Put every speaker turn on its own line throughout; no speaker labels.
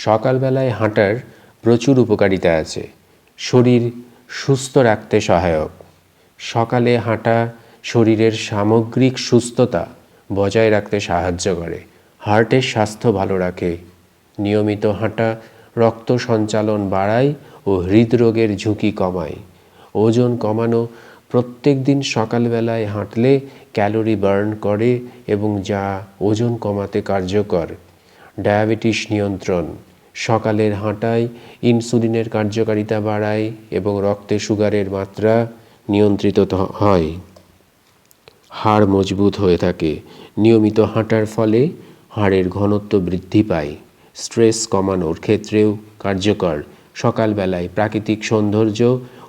সকালবেলায় হাঁটার প্রচুর উপকারিতা আছে। শরীর সুস্থ রাখতে সহায়ক। সকালে হাঁটা শরীরের সামগ্রিক সুস্থতা বজায় রাখতে সাহায্য করে, হার্টের স্বাস্থ্য ভালো রাখে। নিয়মিত হাঁটা রক্ত সঞ্চালন বাড়ায় ও হৃদরোগের ঝুঁকি কমায়। ওজন কমানো, প্রত্যেক দিন সকালবেলায় হাঁটলে ক্যালোরি বার্ন করে এবং যা ওজন কমাতে কার্যকর। ডায়াবেটিস নিয়ন্ত্রণ, সকালের হাঁটায় ইনসুলিনের কার্যকারিতা বাড়ায় এবং রক্তে সুগারের মাত্রা নিয়ন্ত্রিত হয়। হাড় মজবুত হয়ে থাকে। নিয়মিত হাঁটার ফলে হাড়ের ঘনত্ব বৃদ্ধি পায়। স্ট্রেস কমানোর ক্ষেত্রেও কার্যকর। সকালবেলায় প্রাকৃতিক সৌন্দর্য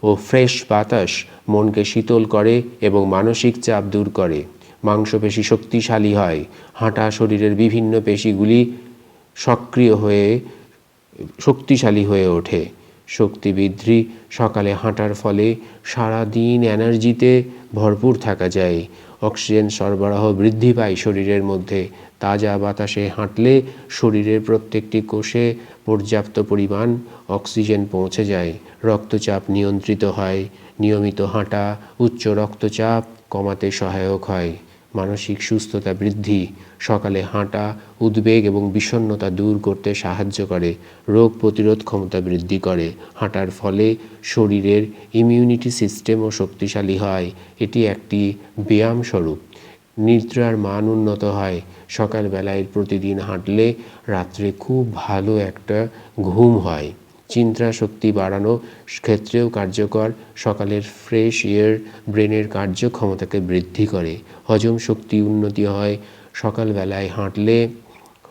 ও ফ্রেশ বাতাস মনকে শীতল করে এবং মানসিক চাপ দূর করে। মাংসপেশি শক্তিশালী হয়। হাঁটা শরীরের বিভিন্ন পেশিগুলি শক্তিশালী হয়ে ওঠে। শক্তি বৃদ্ধি, সকালে হাঁটার ফলে সারা দিন এনার্জিতে ভরপুর থাকা যায়। অক্সিজেন সরবরাহ বৃদ্ধি পায় শরীরের মধ্যে। তাজা বাতাসে হাঁটলে শরীরের প্রত্যেকটি কোষে পর্যাপ্ত পরিমাণ অক্সিজেন পৌঁছে যায়। রক্তচাপ নিয়ন্ত্রিত হয়। নিয়মিত হাঁটা উচ্চ রক্তচাপ কমাতে সহায়ক হয়। মানসিক সুস্থতা বৃদ্ধি, সকালে হাঁটা উদ্বেগ এবং বিষণ্ণতা দূর করতে সাহায্য করে। রোগ প্রতিরোধ ক্ষমতা বৃদ্ধি করে। হাঁটার ফলে শরীরের ইমিউনিটি সিস্টেমও শক্তিশালী হয়। এটি একটি ব্যায়াম স্বরূপ। নিদ্রার মান উন্নত হয়। সকালবেলায় প্রতিদিন হাঁটলে রাত্রে খুব ভালো একটা ঘুম হয়। চিন্তা শক্তি বাড়ানো ক্ষেত্রেও কার্যকর। সকালের ফ্রেশ এয়ার ব্রেনের কার্যক্ষমতাকে বৃদ্ধি করে। হজম শক্তি উন্নতি হয়। সকালবেলায় হাঁটলে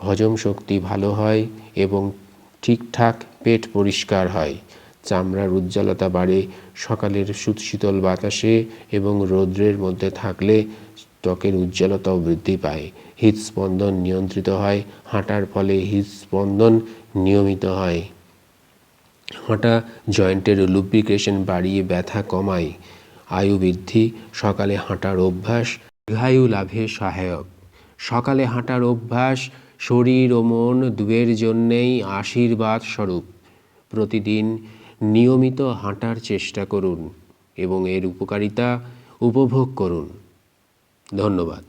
হজম শক্তি ভালো হয় এবং ঠিকঠাক পেট পরিষ্কার হয়। চামড়ার উজ্জ্বলতা বাড়ে। সকালের শীতল বাতাসে এবং রৌদ্রের মধ্যে থাকলে ত্বকের উজ্জ্বলতাও বৃদ্ধি পায়। হৃদস্পন্দন নিয়ন্ত্রিত হয়। হাঁটার ফলে হৃদস্পন্দন নিয়মিত হয়। হাঁটা জয়েন্টের লুব্রিকেশন বাড়িয়ে ব্যথা কমায়। আয়ু বৃদ্ধি, সকালে হাঁটার অভ্যাস দীর্ঘায়ু লাভে সহায়ক। সকালে হাঁটার অভ্যাস শরীর ও মন দুয়ের জন্যেই আশীর্বাদ স্বরূপ। প্রতিদিন নিয়মিত হাঁটার চেষ্টা করুন এবং এর উপকারিতা উপভোগ করুন। ধন্যবাদ।